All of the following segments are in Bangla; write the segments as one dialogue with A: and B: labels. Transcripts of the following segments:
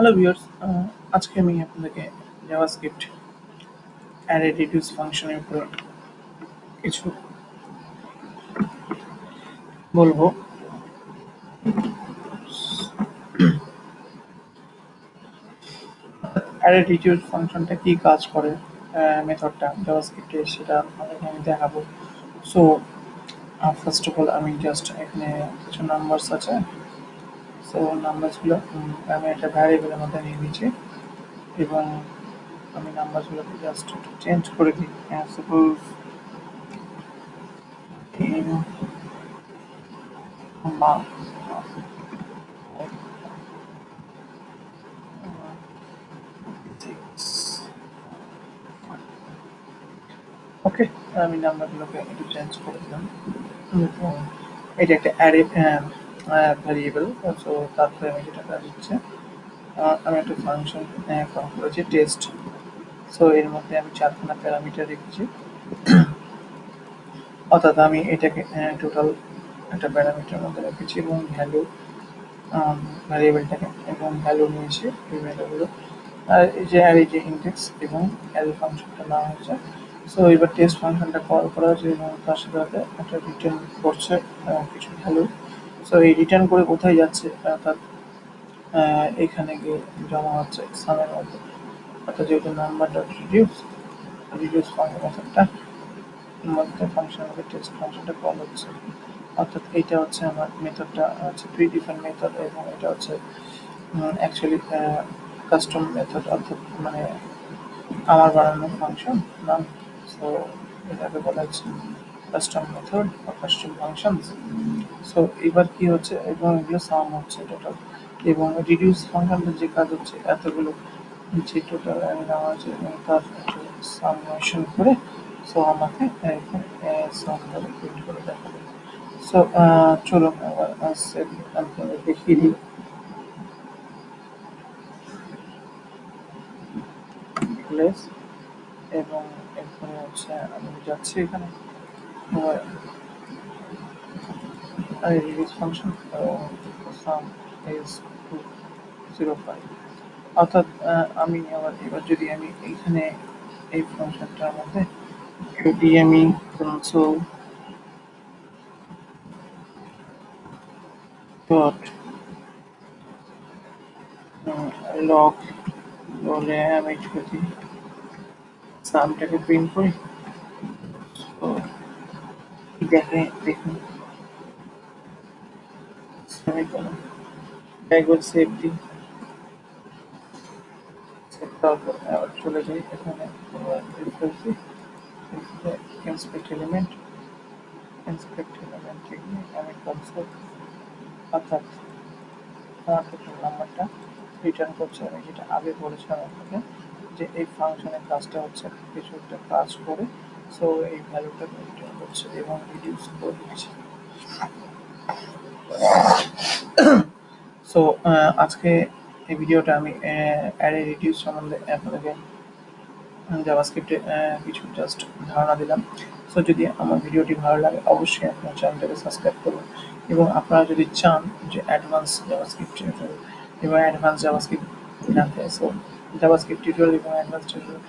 A: হ্যালো ভিউয়ার্স, আজকে আমি আপনাদেরকে জাভাস্ক্রিপ্ট অ্যারে রিডিউস ফাংশনের উপর কিছু বলবো। অ্যারে রিডিউস ফাংশনটা কি কাজ করে, মেথডটা জাভাস্ক্রিপ্টে সেটা আপনাদেরকে আমি দেখাবো। সো ফার্স্ট অফ অল আমি জাস্ট এখানে কিছু নাম্বারস আছে। সো নাম্বারসগুলো আমি একটা ভ্যারিয়েবলের মধ্যে নিয়ে নিয়েছি এবং আমি নাম্বারসগুলোকে জাস্ট একটু চেঞ্জ করে দিই। সাপোজ মা ওকে, আমি নাম্বারগুলোকে একটু চেঞ্জ করে দিলাম। এবং এটা একটা অ্যারে ভ্যারিয়েবল। সো তারপরে আমি যেটা কাজ হচ্ছে, আমি একটা ফাংশন কল করেছি টেস্ট। সো এর মধ্যে আমি চারখানা প্যারামিটার রেখেছি, অর্থাৎ আমি এটাকে টোটাল একটা প্যারামিটার মধ্যে রেখেছি এবং ভ্যালু ভ্যারিয়েবলটাকে এবং ভ্যালু নিয়েছি এই ভ্যালুগুলো। আর এই যে ইন্ডেক্স এবং অ্যারে ফাংশনটা নেওয়া হয়েছে। সো এবার টেস্ট ফাংশনটা কল করা হয়েছে এবং তার সাথে সাথে একটা রিটার্ন করছে কিছু ভ্যালু। সো এই রিটার্ন করে কোথায় যাচ্ছে, অর্থাৎ এখানে গিয়ে জমা হচ্ছে সামের মধ্যে। অর্থাৎ যেহেতু নাম্বার ডট রিডিউস রিডিউস মেথডটা মধ্যে ফাংশন মধ্যে টেস্ট ফাংশনটা কল হচ্ছে। অর্থাৎ এইটা হচ্ছে আমার মেথডটা হচ্ছে প্রি ডিফাইন্ড মেথড এবং এটা হচ্ছে অ্যাকচুয়ালি কাস্টম মেথড, অর্থাৎ মানে আমার বানানো ফাংশন নাম। সো এটাকে বলা হচ্ছে কাস্টম মেথড বা কাস্টম ফাংশন। সো এবার কি হচ্ছে, এবং এগুলো সাম হচ্ছে টোটাল, এবং রিডিউস ফাংশনটা যে কাজ হচ্ছে এতগুলো যে টোটাল নেওয়া হয়েছে এবং তার সামেশন করে সো আমাকে এখানে সাম করে প্রিন্ট করে দেখাবে। সো চলুন আবার আপনাদের দেখিয়ে দিই। প্লেস এবং এরপরে হচ্ছে আমি যাচ্ছি এখানে রিলিজ ফাংশন সাম ইজ 205। অর্থাৎ আমি এবার যদি আমি এইখানে এই ফাংশনটার মধ্যে যদি আমি কনসোল ডট লগ বলে আমি যদি সামটাকে প্রিন্ট করি, তো দেখুন সেমিকোলন একবার সেভ দিই। তারপর আবার চলে যাই এখানে রিফ্রেশ দিই, ইন্সপেক্ট এলিমেন্ট থেকে আমি কনসোল অর্থাৎ আমার টোটাল নাম্বারটা রিটার্ন করছে। আমি যেটা আগে বলেছিলাম আপনাকে যে এই ফাংশনের কাজটা হচ্ছে কিছু একটা কাজ করে সো এই ভ্যালুটাকে রিটার্ন করছে এবং রিডিউস করে দিচ্ছে। সো আজকে এই ভিডিওটা আমি অ্যারে রিডিউস সম্বন্ধে আপনাদেরকে জাভাস্ক্রিপ্টে কিছু জাস্ট ধারণা দিলাম। সো যদি আমার ভিডিওটি ভালো লাগে অবশ্যই আপনার চ্যানেলটাকে সাবস্ক্রাইব করুন এবং আপনারা যদি চান যে অ্যাডভান্স জাভাস্ক্রিপ্ট টিউটোরিয়াল এবং অ্যাডভান্স জাভাস্ক্রিপ্ট জানতে, সো জাভাস্ক্রিপ্ট টিউটোরিয়াল এবং অ্যাডভান্স টিউটোরিয়াল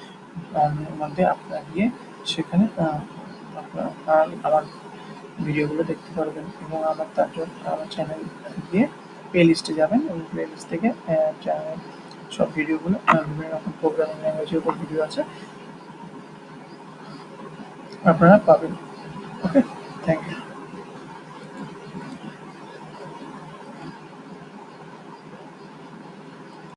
A: মধ্যে আপনারা গিয়ে সেখানে আপনারা আমার ভিডিওগুলো দেখতে পারবেন এবং তার জন্য আমার চ্যানেল গিয়ে প্লে লিস্টে যাবেন এবং প্লে লিস্ট থেকে চ্যানেল সব ভিডিওগুলো বিভিন্ন রকম প্রোগ্রামিং ল্যাঙ্গুয়েজের উপর ভিডিও আছে আপনারা পাবেন। ওকে, থ্যাংক ইউ।